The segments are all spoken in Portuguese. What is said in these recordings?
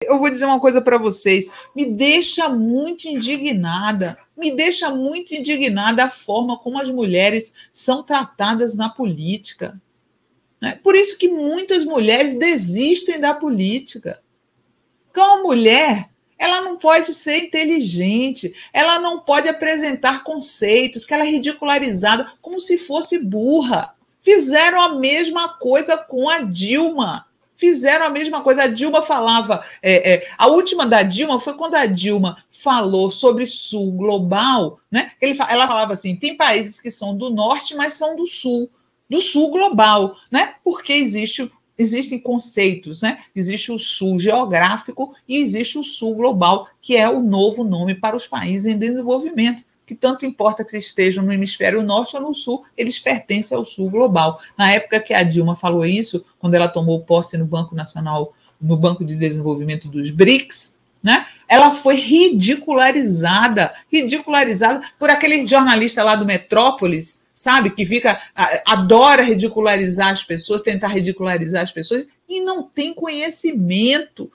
eu vou dizer uma coisa para vocês, me deixa muito indignada a forma como as mulheres são tratadas na política. Né? Por isso que muitas mulheres desistem da política. Porque uma mulher, ela não pode ser inteligente, ela não pode apresentar conceitos, que ela é ridicularizada como se fosse burra. Fizeram a mesma coisa com a Dilma. Fizeram a mesma coisa. A Dilma falava... a última da Dilma foi quando a Dilma falou sobre Sul global, né? Ela falava assim, tem países que são do norte, mas são do sul global, né? Porque existem conceitos, né? Existe o sul geográfico e existe o sul global, que é o novo nome para os países em desenvolvimento, que tanto importa que estejam no hemisfério norte ou no sul, eles pertencem ao sul global. Na época que a Dilma falou isso, quando ela tomou posse no Banco Nacional, no Banco de Desenvolvimento dos BRICS, né? Ela foi ridicularizada por aquele jornalista lá do Metrópolis, sabe, que adora ridicularizar as pessoas, tentar ridicularizar as pessoas, e não tem conhecimento,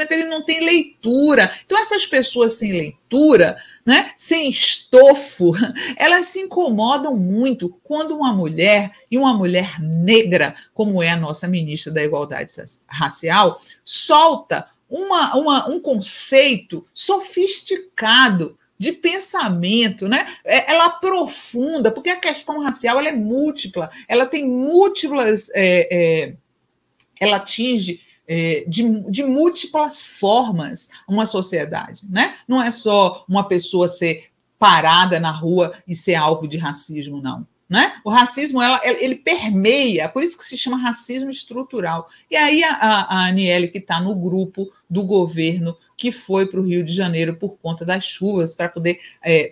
ele não tem leitura. Então, essas pessoas sem leitura, né, sem estofo, elas se incomodam muito quando uma mulher, e uma mulher negra, como é a nossa ministra da Igualdade Racial, solta um conceito sofisticado de pensamento, né? Ela aprofunda, porque a questão racial ela é múltipla, ela tem múltiplas, ela atinge de múltiplas formas uma sociedade, né? Não é só uma pessoa ser parada na rua e ser alvo de racismo, não. Né? O racismo ele permeia, por isso que se chama racismo estrutural. E aí a Aniele, que está no grupo do governo que foi para o Rio de Janeiro por conta das chuvas, para poder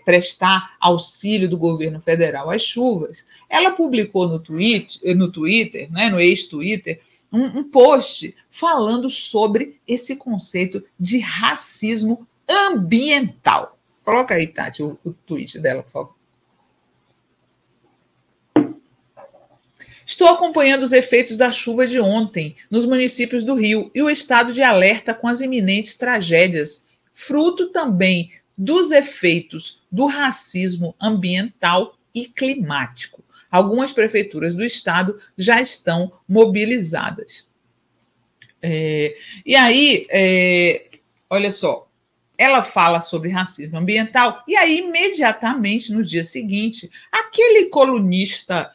prestar auxílio do governo federal às chuvas, ela publicou no Twitter, né, no ex-Twitter, um post falando sobre esse conceito de racismo ambiental. Coloca aí, Tati, o tweet dela, por favor. Estou acompanhando os efeitos da chuva de ontem nos municípios do Rio e o estado de alerta com as iminentes tragédias, fruto também dos efeitos do racismo ambiental e climático. Algumas prefeituras do estado já estão mobilizadas. E aí, olha só, ela fala sobre racismo ambiental e aí, imediatamente, no dia seguinte, aquele colunista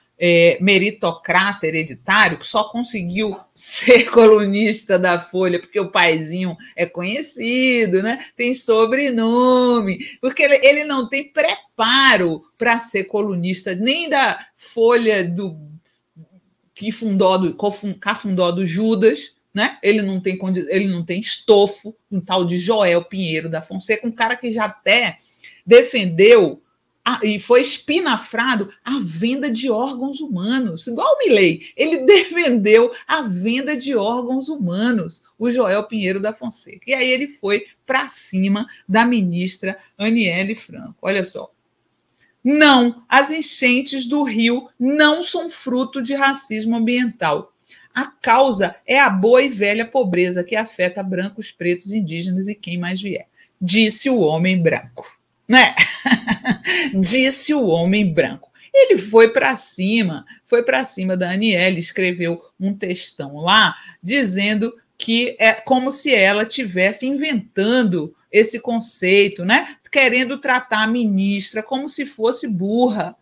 meritocrata hereditário, que só conseguiu ser colunista da Folha porque o paizinho é conhecido, né? Tem sobrenome, porque ele não tem preparo para ser colunista nem da Folha cafundó do Judas, né? Ele não tem estofo, um tal de Joel Pinheiro da Fonseca, um cara que já até defendeu e foi espinafrado a venda de órgãos humanos, igual o Milei. Ele defendeu a venda de órgãos humanos, o Joel Pinheiro da Fonseca. E aí ele foi para cima da ministra Aniele Franco. Olha só. Não, as enchentes do Rio não são fruto de racismo ambiental. A causa é a boa e velha pobreza que afeta brancos, pretos, indígenas e quem mais vier, disse o homem branco. Né? Disse o homem branco. Ele foi para cima da Aniele, escreveu um textão lá, dizendo que é como se ela estivesse inventando esse conceito, né? Querendo tratar a ministra como se fosse burra,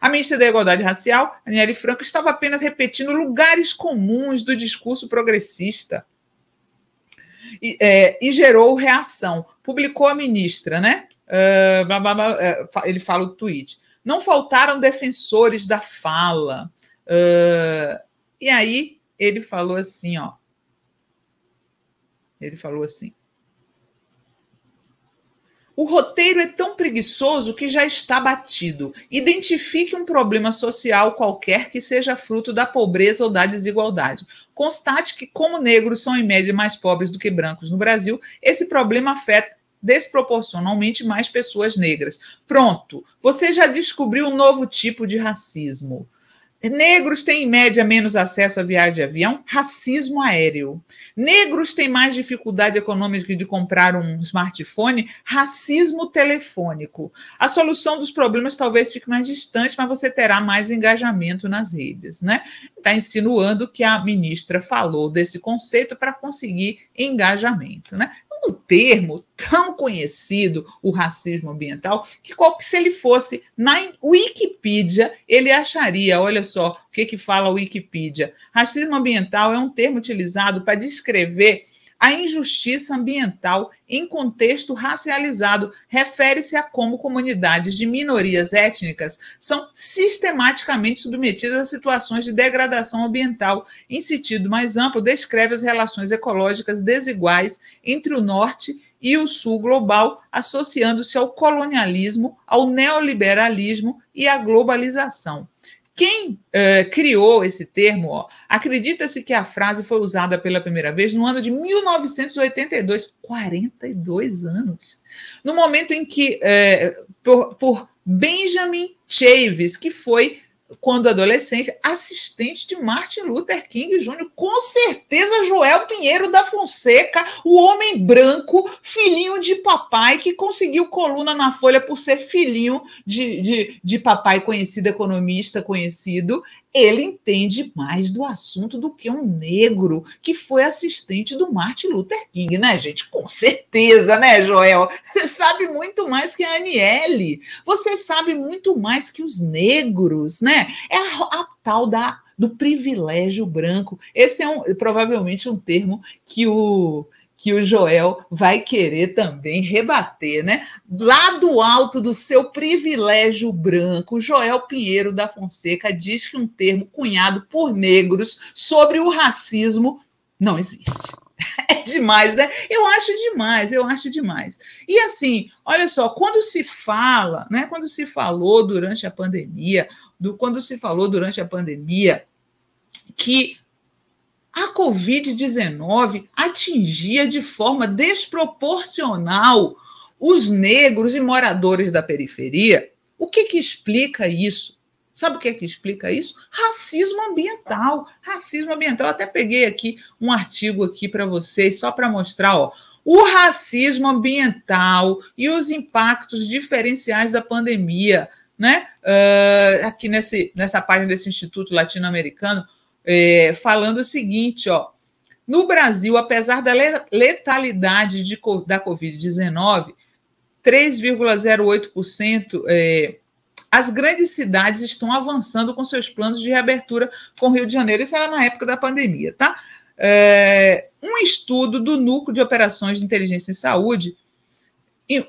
A ministra da Igualdade Racial, Aniele Franco, estava apenas repetindo lugares comuns do discurso progressista. E gerou reação. Publicou a ministra, né? Ele fala o tweet. Não faltaram defensores da fala. E aí ele falou assim, ó. Ele falou assim. O roteiro é tão preguiçoso que já está batido. Identifique um problema social qualquer que seja fruto da pobreza ou da desigualdade. Constate que, como negros são em média mais pobres do que brancos no Brasil, esse problema afeta desproporcionalmente mais pessoas negras. Pronto, você já descobriu um novo tipo de racismo. Negros têm, em média, menos acesso à viagem de avião, racismo aéreo. Negros têm mais dificuldade econômica de comprar um smartphone, racismo telefônico. A solução dos problemas talvez fique mais distante, mas você terá mais engajamento nas redes, né? Está insinuando que a ministra falou desse conceito para conseguir engajamento, né? Um termo tão conhecido, o racismo ambiental, que se ele fosse na Wikipedia, ele acharia, olha só o que fala a Wikipedia. Racismo ambiental é um termo utilizado para descrever a injustiça ambiental em contexto racializado. Refere-se a como comunidades de minorias étnicas são sistematicamente submetidas a situações de degradação ambiental. Em sentido mais amplo, descreve as relações ecológicas desiguais entre o norte e o sul global, associando-se ao colonialismo, ao neoliberalismo e à globalização. Quem criou esse termo, acredita-se que a frase foi usada pela primeira vez no ano de 1982, 42 anos, no momento em que, por Benjamin Chaves, que foi, quando adolescente, assistente de Martin Luther King Jr., com certeza Joel Pinheiro da Fonseca, o homem branco, filhinho de papai, que conseguiu coluna na Folha por ser filhinho de papai conhecido, economista conhecido. Ele entende mais do assunto do que um negro que foi assistente do Martin Luther King, né, gente? Com certeza, né, Joel? Você sabe muito mais que a Aniele. Você sabe muito mais que os negros, né? É a tal do privilégio branco. Esse é provavelmente um termo que o Joel vai querer também rebater, né? Lá do alto do seu privilégio branco, Joel Pinheiro da Fonseca diz que um termo cunhado por negros sobre o racismo não existe. É demais, né? Eu acho demais. E assim, olha só, quando se fala, né? Quando se falou durante a pandemia, que a Covid-19 atingia de forma desproporcional os negros e moradores da periferia. O que explica isso? Sabe o que explica isso? Racismo ambiental. Racismo ambiental. Eu até peguei aqui um artigo aqui para vocês, só para mostrar, ó, o racismo ambiental e os impactos diferenciais da pandemia, né? Aqui nessa página desse Instituto Latino-Americano, falando o seguinte, ó, no Brasil, apesar da letalidade da Covid-19, 3,08%, as grandes cidades estão avançando com seus planos de reabertura com o Rio de Janeiro. Isso era na época da pandemia, tá? Um estudo do Núcleo de Operações de Inteligência em Saúde,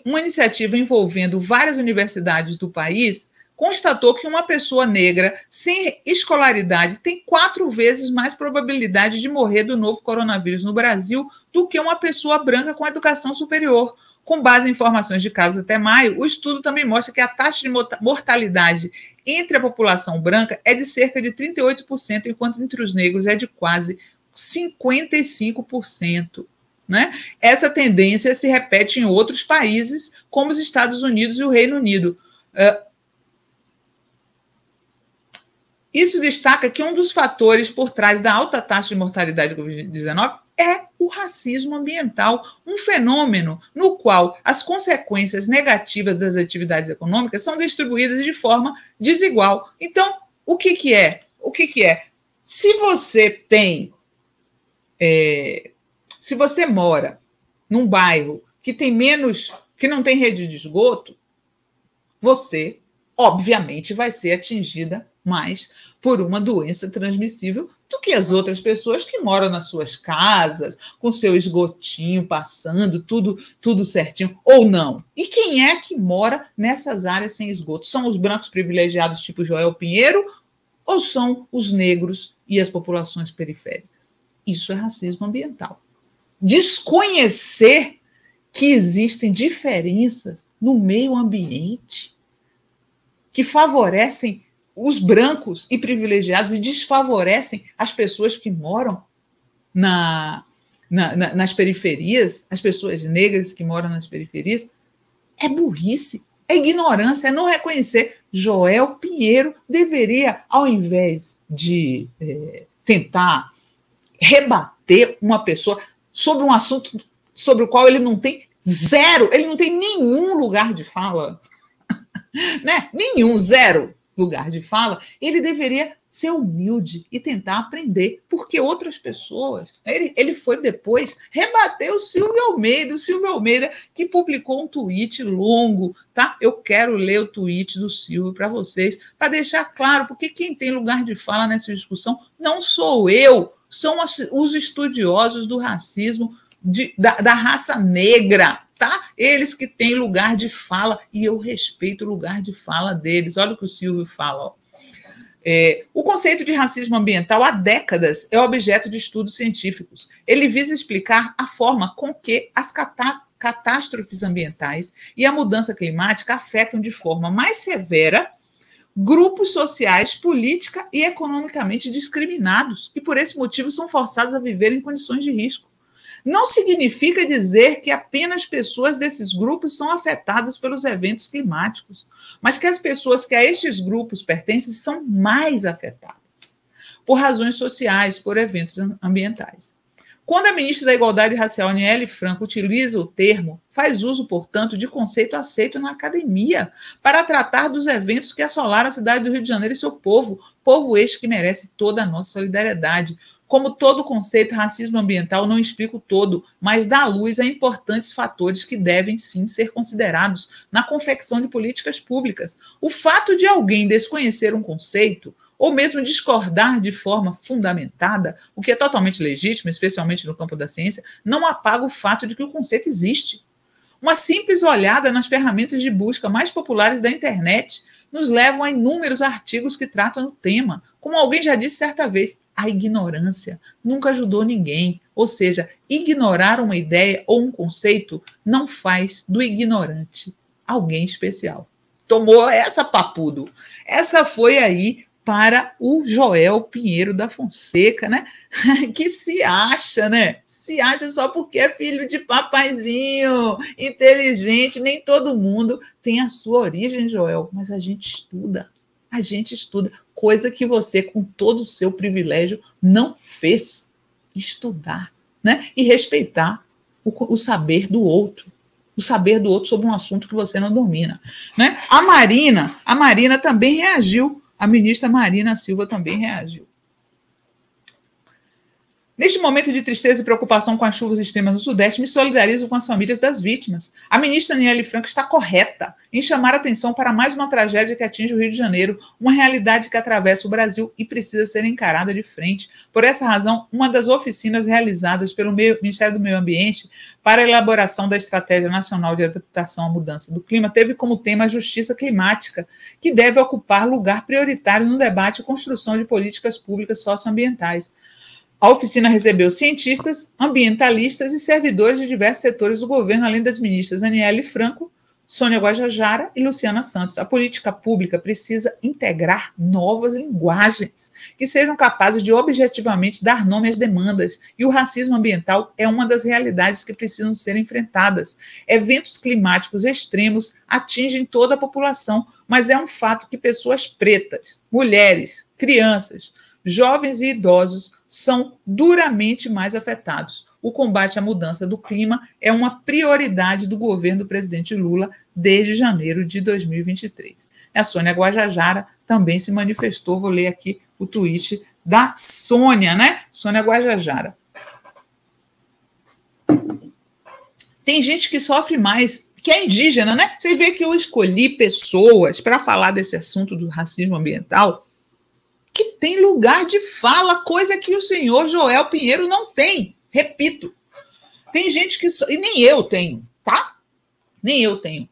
uma iniciativa envolvendo várias universidades do país, constatou que uma pessoa negra sem escolaridade tem 4 vezes mais probabilidade de morrer do novo coronavírus no Brasil do que uma pessoa branca com educação superior. Com base em informações de casos até maio, o estudo também mostra que a taxa de mortalidade entre a população branca é de cerca de 38%, enquanto entre os negros é de quase 55%. Né? Essa tendência se repete em outros países, como os Estados Unidos e o Reino Unido. Isso destaca que um dos fatores por trás da alta taxa de mortalidade da Covid-19 é o racismo ambiental, um fenômeno no qual as consequências negativas das atividades econômicas são distribuídas de forma desigual. Então, o que é? Se você mora num bairro que não tem rede de esgoto, você, obviamente, vai ser atingida mais por uma doença transmissível do que as outras pessoas que moram nas suas casas, com seu esgotinho passando, tudo certinho, ou não. E quem é que mora nessas áreas sem esgoto? São os brancos privilegiados tipo Joel Pinheiro ou são os negros e as populações periféricas? Isso é racismo ambiental. Desconhecer que existem diferenças no meio ambiente que favorecem os brancos e privilegiados e desfavorecem as pessoas que moram nas periferias, as pessoas negras que moram nas periferias, é burrice. É ignorância, é não reconhecer. Joel Pinheiro deveria, ao invés de tentar rebater uma pessoa sobre um assunto sobre o qual ele não tem zero, ele não tem nenhum lugar de fala, né? Nenhum, zero lugar de fala, ele deveria ser humilde e tentar aprender, porque outras pessoas... Ele foi depois rebater o Silvio Almeida, que publicou um tweet longo, tá? Eu quero ler o tweet do Silvio para vocês, para deixar claro, porque quem tem lugar de fala nessa discussão não sou eu, são os estudiosos do racismo, da raça negra, tá? Eles que têm lugar de fala, e eu respeito o lugar de fala deles. Olha o que o Silvio fala, ó. O conceito de racismo ambiental há décadas é objeto de estudos científicos. Ele visa explicar a forma com que as catástrofes ambientais e a mudança climática afetam de forma mais severa grupos sociais, política e economicamente discriminados, e por esse motivo são forçados a viver em condições de risco. Não significa dizer que apenas pessoas desses grupos são afetadas pelos eventos climáticos, mas que as pessoas que a estes grupos pertencem são mais afetadas por razões sociais, por eventos ambientais. Quando a ministra da Igualdade Racial, Aniele Franco, utiliza o termo, faz uso, portanto, de conceito aceito na academia para tratar dos eventos que assolaram a cidade do Rio de Janeiro e seu povo este que merece toda a nossa solidariedade. Como todo conceito, racismo ambiental não explica o todo, mas dá luz a importantes fatores que devem, sim, ser considerados na confecção de políticas públicas. O fato de alguém desconhecer um conceito, ou mesmo discordar de forma fundamentada, o que é totalmente legítimo, especialmente no campo da ciência, não apaga o fato de que o conceito existe. Uma simples olhada nas ferramentas de busca mais populares da internet nos levam a inúmeros artigos que tratam do tema. Como alguém já disse certa vez, a ignorância nunca ajudou ninguém. Ou seja, ignorar uma ideia ou um conceito não faz do ignorante alguém especial. Tomou essa, papudo. Essa foi aí para o Joel Pinheiro da Fonseca, né? Que se acha, né? Se acha só porque é filho de papaizinho, inteligente. Nem todo mundo tem a sua origem, Joel, mas a gente estuda, coisa que você, com todo o seu privilégio, não fez. Estudar, né? E respeitar o saber do outro. O saber do outro sobre um assunto que você não domina, né? A Marina também reagiu. A ministra Marina Silva também reagiu. Neste momento de tristeza e preocupação com as chuvas extremas no Sudeste, me solidarizo com as famílias das vítimas. A ministra Aniele Franco está correta em chamar atenção para mais uma tragédia que atinge o Rio de Janeiro, uma realidade que atravessa o Brasil e precisa ser encarada de frente. Por essa razão, uma das oficinas realizadas pelo Ministério do Meio Ambiente para a elaboração da Estratégia Nacional de Adaptação à Mudança do Clima teve como tema a justiça climática, que deve ocupar lugar prioritário no debate e construção de políticas públicas socioambientais. A oficina recebeu cientistas, ambientalistas e servidores de diversos setores do governo, além das ministras Aniele Franco, Sônia Guajajara e Luciana Santos. A política pública precisa integrar novas linguagens que sejam capazes de objetivamente dar nome às demandas, e o racismo ambiental é uma das realidades que precisam ser enfrentadas. Eventos climáticos extremos atingem toda a população, mas é um fato que pessoas pretas, mulheres, crianças, jovens e idosos são duramente mais afetados. O combate à mudança do clima é uma prioridade do governo do presidente Lula desde janeiro de 2023. A Sônia Guajajara também se manifestou. Vou ler aqui o tweet da Sônia, né? Sônia Guajajara. Tem gente que sofre mais, que é indígena, né? Você vê que eu escolhi pessoas para falar desse assunto do racismo ambiental que tem lugar de fala, coisa que o senhor Joel Pinheiro não tem. Repito, tem gente que... E nem eu tenho, tá? Nem eu tenho.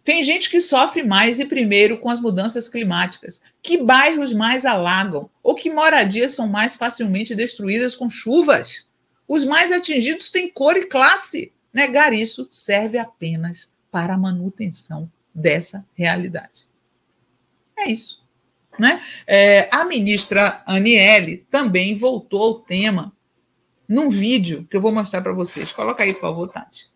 Tem gente que sofre mais e primeiro com as mudanças climáticas. Que bairros mais alagam? Ou que moradias são mais facilmente destruídas com chuvas? Os mais atingidos têm cor e classe. Negar isso serve apenas para a manutenção dessa realidade. É isso. Né? A ministra Aniele também voltou ao tema num vídeo que eu vou mostrar para vocês. Coloca aí, por favor, Tati.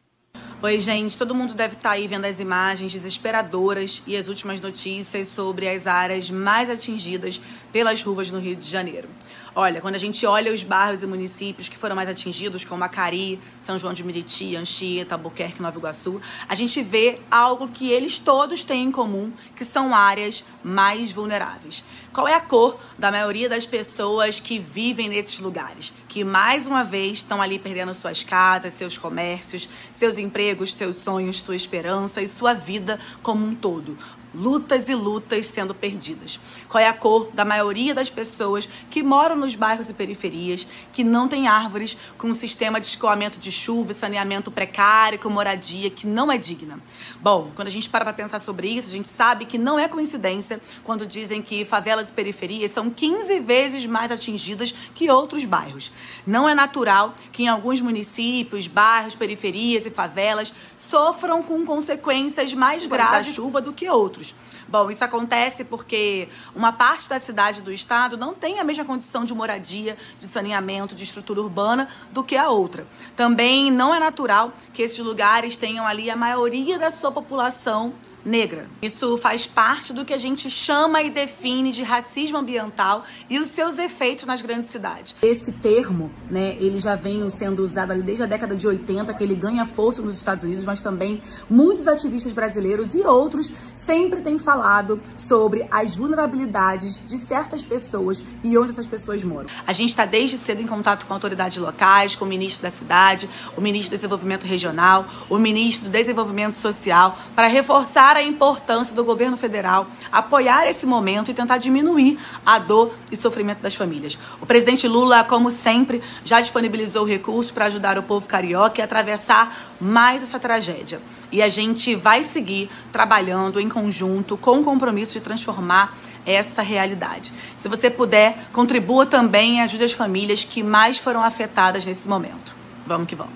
Oi, gente, todo mundo deve estar aí vendo as imagens desesperadoras e as últimas notícias sobre as áreas mais atingidas pelas chuvas no Rio de Janeiro. Olha, quando a gente olha os bairros e municípios que foram mais atingidos, como Acari, São João de Meriti, Anchieta, Albuquerque, Nova Iguaçu, a gente vê algo que eles todos têm em comum, que são áreas mais vulneráveis. Qual é a cor da maioria das pessoas que vivem nesses lugares? Que, mais uma vez, estão ali perdendo suas casas, seus comércios, seus empregos, seus sonhos, sua esperança e sua vida como um todo. Lutas e lutas sendo perdidas. Qual é a cor da maioria das pessoas que moram nos bairros e periferias, que não tem árvores, com um sistema de escoamento de chuva e saneamento precário, com moradia que não é digna? Bom, quando a gente para pensar sobre isso, a gente sabe que não é coincidência quando dizem que favelas e periferias são 15 vezes mais atingidas que outros bairros. Não é natural que em alguns municípios, bairros, periferias e favelas sofram com consequências mais graves da chuva do que outros. Bom, isso acontece porque uma parte da cidade do estado não tem a mesma condição de moradia, de saneamento, de estrutura urbana do que a outra. Também não é natural que esses lugares tenham ali a maioria da sua população negra. Isso faz parte do que a gente chama e define de racismo ambiental e os seus efeitos nas grandes cidades. Esse termo, né, ele já vem sendo usado ali desde a década de 80, que ele ganha força nos Estados Unidos, mas também muitos ativistas brasileiros e outros sempre têm falado sobre as vulnerabilidades de certas pessoas e onde essas pessoas moram. A gente está desde cedo em contato com autoridades locais, com o ministro da cidade, o ministro do Desenvolvimento Regional, o ministro do Desenvolvimento Social, para reforçar a importância do governo federal apoiar esse momento e tentar diminuir a dor e sofrimento das famílias. O presidente Lula, como sempre, já disponibilizou recursos para ajudar o povo carioca a atravessar mais essa tragédia. E a gente vai seguir trabalhando em conjunto com o compromisso de transformar essa realidade. Se você puder, contribua também e ajude as famílias que mais foram afetadas nesse momento. Vamos que vamos.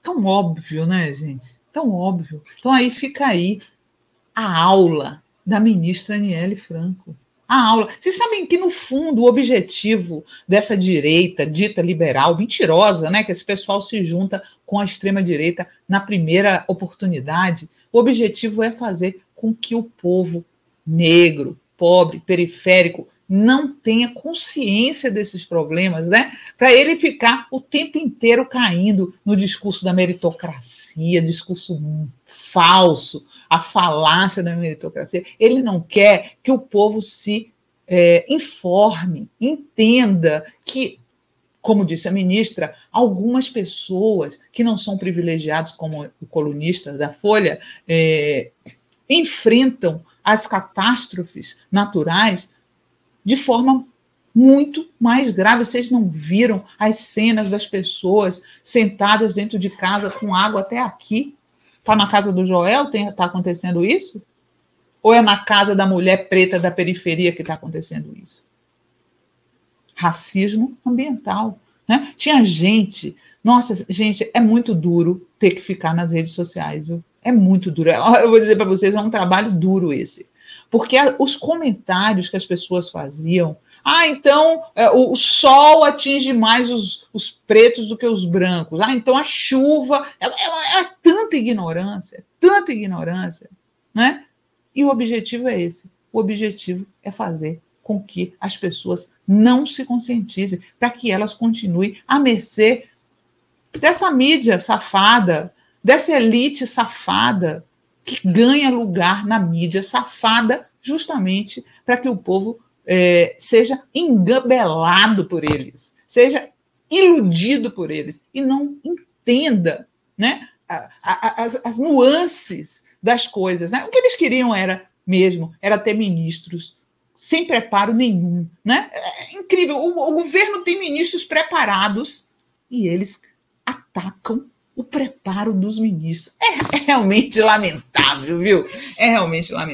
Tão óbvio, né, gente? Tão óbvio. Então aí fica aí a aula da ministra Aniele Franco. A aula. Vocês sabem que, no fundo, o objetivo dessa direita dita liberal, mentirosa, né, que esse pessoal se junta com a extrema-direita na primeira oportunidade, o objetivo é fazer com que o povo negro, pobre, periférico, não tenha consciência desses problemas, né? Para ele ficar o tempo inteiro caindo no discurso da meritocracia, discurso falso, a falácia da meritocracia. Ele não quer que o povo se informe, entenda que, como disse a ministra, algumas pessoas que não são privilegiadas, como o colunista da Folha, enfrentam as catástrofes naturais de forma muito mais grave. Vocês não viram as cenas das pessoas sentadas dentro de casa com água até aqui? Está na casa do Joel? Está acontecendo isso? Ou é na casa da mulher preta da periferia que está acontecendo isso? Racismo ambiental, né? Tinha gente... Nossa, gente, é muito duro ter que ficar nas redes sociais, viu? É muito duro. Eu vou dizer para vocês, é um trabalho duro esse. Porque os comentários que as pessoas faziam, então o sol atinge mais os pretos do que os brancos, então a chuva, é tanta ignorância, né? E o objetivo é esse, o objetivo é fazer com que as pessoas não se conscientizem, para que elas continuem à mercê dessa mídia safada, dessa elite safada, que ganha lugar na mídia safada justamente para que o povo seja engabelado por eles, seja iludido por eles e não entenda, né, as nuances das coisas, né? O que eles queriam era ter ministros sem preparo nenhum, né? É incrível, o governo tem ministros preparados e eles atacam o preparo dos ministros. É realmente lamentável, viu? É realmente lamentável.